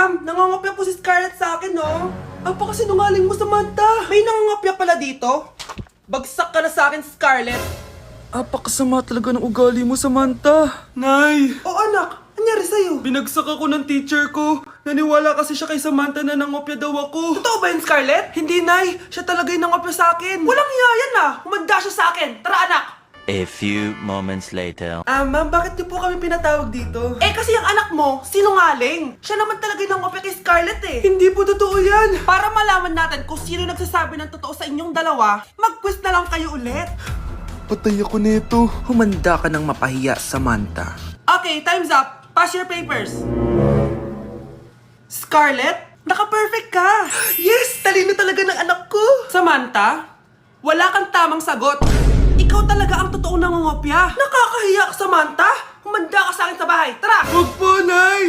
Ma'am, nangangopya po si Scarlett sa akin, no? Apakasinungaling mo, Samantha. May nangangopya pala dito? Bagsak ka na sa akin, Scarlett. Apakasama talaga ng ugali mo, Samantha. Nay! O anak, anyari sa'yo? Binagsak ako ng teacher ko. Naniwala kasi siya kay Samantha na nangopya daw ako. Totoo ba yun, Scarlett? Hindi, Nay. Siya talaga yung nangopya sa akin. Walang iya yan ah! Humanda siya sa akin! Tara, anak! A few moments later. Ma'am, bakit niyo po kami pinatawag dito? Eh kasi yung anak mo, sinungaling. Siya naman talaga yung nangopya kay Scarlett eh. Hindi po totoo yan. Para malaman natin kung sino nagsasabi ng totoo sa inyong dalawa, mag-quiz na lang kayo ulit. Patay ako nito. Humanda ka ng mapahiya, Samantha. Okay, time's up. Pass your papers. Scarlett, naka-perfect ka. Yes! Talino talaga ng anak ko. Samantha, wala kang tamang sagot. Ikaw talaga ang totoong nangungopya. Nakakahiya ka, Samantha. Humanda ka sa akin sa bahay. Tara! Huwag po, Nay.